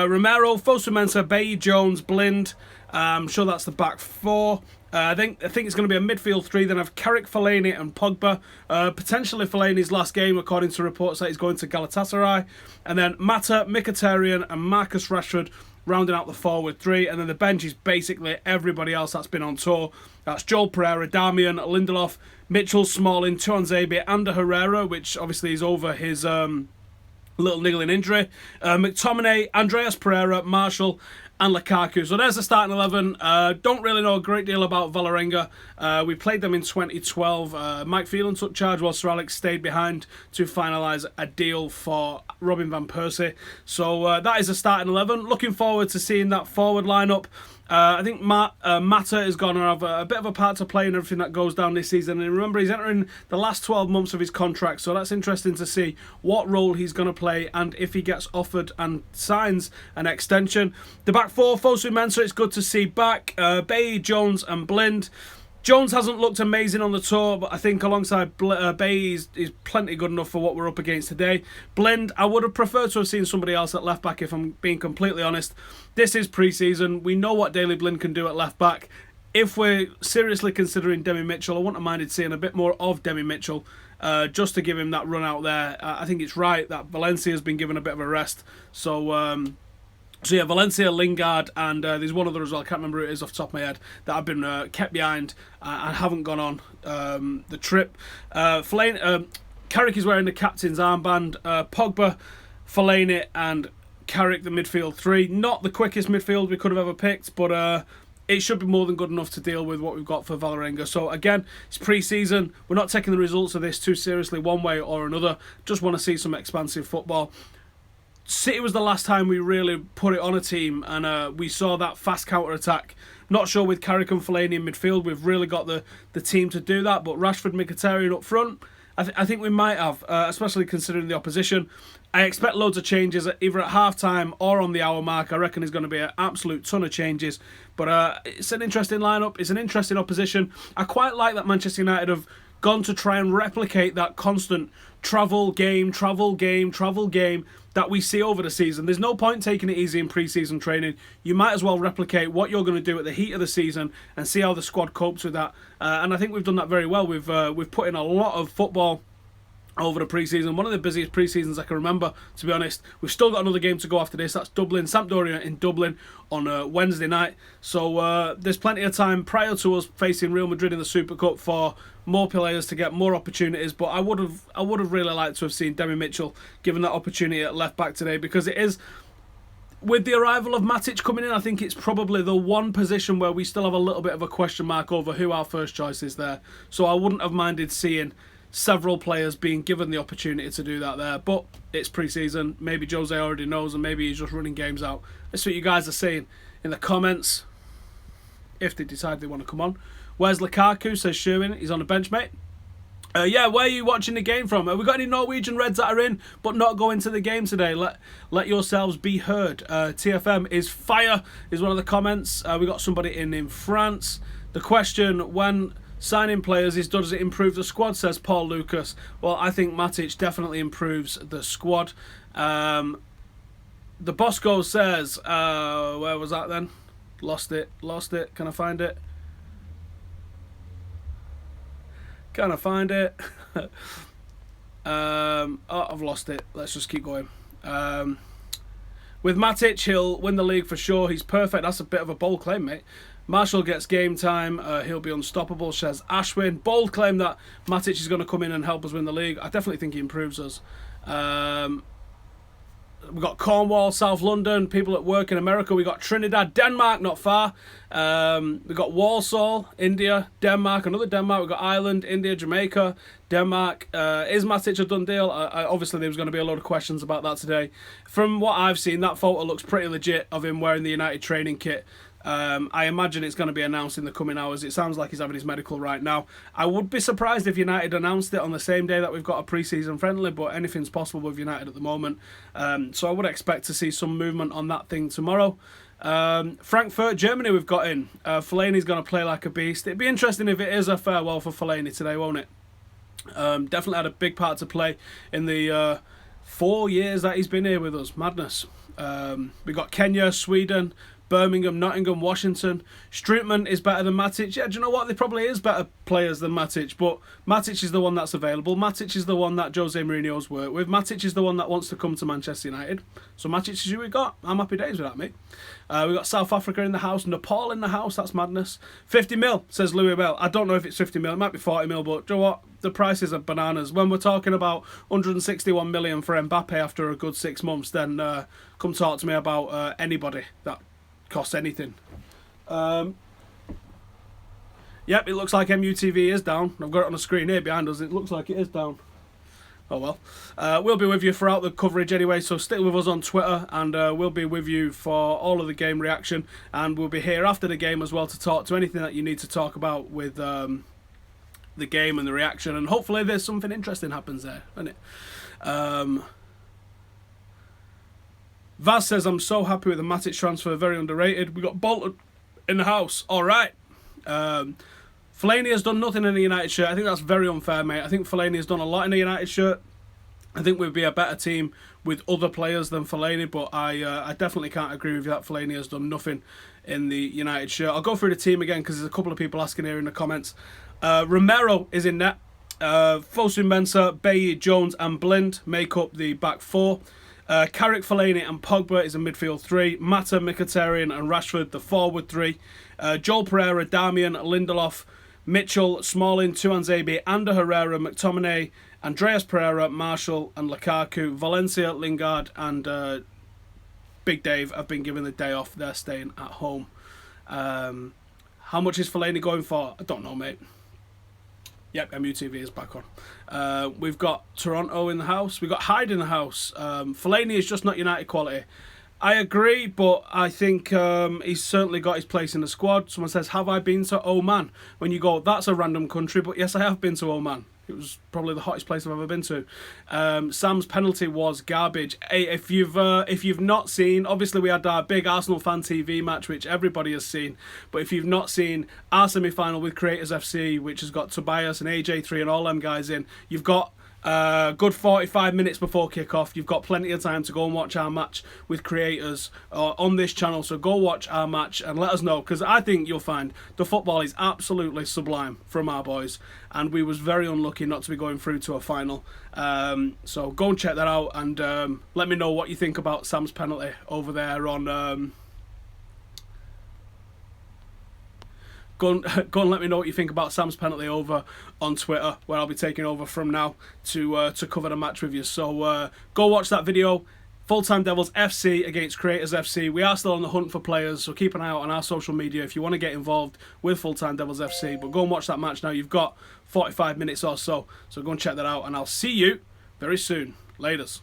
Romero, Fosu-Mensah, Bailly, Jones, Blind. I'm sure that's the back four. I think it's going to be a midfield three. Then I have Carrick, Fellaini and Pogba. Potentially Fellaini's last game, according to reports that he's going to Galatasaray. And then Mata, Mkhitaryan and Marcus Rashford rounding out the forward three. And then the bench is basically everybody else that's been on tour. That's Joel Pereira, Darmian, Lindelof, Mitchell, Smalling, Tuanzebe and Herrera, which obviously is over his little niggling injury. McTominay, Andreas Pereira, Marshall and Lukaku. So there's the starting 11. Don't really know a great deal about Valerenga. We played them in 2012. Mike Phelan took charge while Sir Alex stayed behind to finalise a deal for Robin Van Persie. So that is the starting 11. Looking forward to seeing that forward lineup. I think Mata is going to have a bit of a part to play in everything that goes down this season. And remember, he's entering the last 12 months of his contract, so that's interesting to see what role he's going to play and if he gets offered and signs an extension. The back four, Fosu-Mensah, it's good to see back. Bailly, Jones and Blind. Jones hasn't looked amazing on the tour, but I think alongside Bailly, he's plenty good enough for what we're up against today. Blind, I would have preferred to have seen somebody else at left back, if I'm being completely honest. This is pre-season. We know what Daley Blind can do at left back. If we're seriously considering Demi Mitchell, I wouldn't have minded seeing a bit more of Demi Mitchell, just to give him that run out there. I think it's right that Valencia has been given a bit of a rest. So yeah, Valencia, Lingard, and there's one other as well, I can't remember who it is off the top of my head, that have been kept behind and haven't gone on the trip. Carrick is wearing the captain's armband. Pogba, Fellaini and Carrick, the midfield three. Not the quickest midfield we could have ever picked, but it should be more than good enough to deal with what we've got for Valerenga. So again, it's pre-season. We're not taking the results of this too seriously one way or another. Just want to see some expansive football. City was the last time we really put it on a team, and we saw that fast counter-attack. Not sure with Carrick and Fellaini in midfield, we've really got the team to do that, but Rashford, Mkhitaryan up front, I think we might have, especially considering the opposition. I expect loads of changes either at half-time or on the hour mark. I reckon there's going to be an absolute ton of changes, but it's an interesting lineup, it's an interesting opposition. I quite like that Manchester United have gone to try and replicate that constant travel game that we see over the season. There's no point taking it easy in pre-season training. You might as well replicate what you're going to do at the heat of the season and see how the squad copes with that. And I think we've done that very well. We've put in a lot of football over the pre-season. One of the busiest pre-seasons I can remember, to be honest. We've still got another game to go after this. That's Sampdoria in Dublin on Wednesday night. So there's plenty of time prior to us facing Real Madrid in the Super Cup for more players to get more opportunities. But I would have really liked to have seen Demi Mitchell given that opportunity at left back today, because it is, with the arrival of Matic coming in, I think it's probably the one position where we still have a little bit of a question mark over who our first choice is there. So I wouldn't have minded seeing several players being given the opportunity to do that there, but it's pre-season. Maybe Jose already knows, and maybe he's just running games out. That's what you guys are saying in the comments, if they decide they want to come on. Where's Lukaku, says Sherwin. He's on the bench, mate. Yeah, where are you watching the game from? Have we got any Norwegian Reds that are in but not going to the game today? Let yourselves be heard. TFM is fire, is one of the comments. We got somebody in France. The question, when signing players is, does it improve the squad, says Paul Lucas. Well, I think Matic definitely improves the squad. The Bosco says, where was that then? Lost it. Can I find it? I've lost it. Let's just keep going. With Matic, he'll win the league for sure. He's perfect. That's a bit of a bold claim, mate. Marshall gets game time. He'll be unstoppable, says Ashwin. Bold claim that Matic is going to come in and help us win the league. I definitely think he improves us. We've got Cornwall, South London, people at work in America. We've got Trinidad, Denmark, not far. We've got Walsall, India, Denmark, another Denmark. We've got Ireland, India, Jamaica, Denmark. Is Matic a done deal? Obviously, there was going to be a lot of questions about that today. From what I've seen, that photo looks pretty legit of him wearing the United training kit. I imagine it's going to be announced in the coming hours. It sounds like he's having his medical right now. I would be surprised if United announced it on the same day that we've got a pre-season friendly, but anything's possible with United at the moment. So I would expect to see some movement on that thing tomorrow. Frankfurt, Germany we've got in. Fellaini's going to play like a beast. It'd be interesting if it is a farewell for Fellaini today, won't it? Definitely had a big part to play in the 4 years that he's been here with us. Madness. We got Kenya, Sweden, Birmingham, Nottingham, Washington. Strootman is better than Matic. Yeah, do you know what? There probably is better players than Matic, but Matic is the one that's available. Matic is the one that Jose Mourinho's worked with. Matic is the one that wants to come to Manchester United. So Matic is who we got. I'm happy days with that, mate. We got South Africa in the house, Nepal in the house. That's madness. 50 mil, says Louis Bell. I don't know if it's 50 mil. It might be 40 mil, but do you know what? The prices are bananas. When we're talking about 161 million for Mbappe after a good 6 months, then come talk to me about anybody that costs anything. Yep, it looks like MUTV is down. I've got it on the screen here behind us. It looks like it is down. Oh well. We'll be with you throughout the coverage anyway, so stick with us on Twitter, and we'll be with you for all of the game reaction, and we'll be here after the game as well to talk to anything that you need to talk about with the game and the reaction, and hopefully there's something interesting happens there, isn't it? Vaz says, I'm so happy with the Matic transfer, very underrated. We got Bolton in the house. All right. Fellaini has done nothing in the United shirt. I think that's very unfair, mate. I think Fellaini has done a lot in the United shirt. I think we'd be a better team with other players than Fellaini, but I definitely can't agree with you that Fellaini has done nothing in the United shirt. I'll go through the team again because there's a couple of people asking here in the comments. Romero is in net. Fosu Mensah, Bailly, Jones and Blind make up the back four. Carrick, Fellaini and Pogba is a midfield three. Mata, Mkhitaryan and Rashford, the forward three. Joel Pereira, Darmian, Lindelof, Mitchell, Smalling, Tuanzebe, Ander Herrera, McTominay, Andreas Pereira, Marshall and Lukaku. Valencia, Lingard and Big Dave have been given the day off. They're staying at home. How much is Fellaini going for? I don't know, mate. Yep, MUTV is back on. We've got Toronto in the house. We've got Hyde in the house. Fellaini is just not United quality. I agree, but I think he's certainly got his place in the squad. Someone says, have I been to Oman? When you go, that's a random country, but yes, I have been to Oman. It was probably the hottest place I've ever been to. Sam's penalty was garbage. Hey, if you've not seen, obviously we had our big Arsenal Fan TV match, which everybody has seen. But if you've not seen our semi-final with Creators FC, which has got Tobias and AJ3 and all them guys in, you've got good 45 minutes before kick-off. You've got plenty of time to go and watch our match with Creators on this channel. So go watch our match and let us know, because I think you'll find the football is absolutely sublime from our boys, and we was very unlucky not to be going through to a final. So go and check that out, and let me know what you think about Sam's penalty over there on Go and let me know what you think about Sam's penalty over on Twitter, where I'll be taking over from now to cover the match with you. So go watch that video. Full-Time Devils FC against Creators FC. We are still on the hunt for players, so keep an eye out on our social media if you want to get involved with Full-Time Devils FC. But go and watch that match now. You've got 45 minutes or so, so go and check that out, and I'll see you very soon. Laters.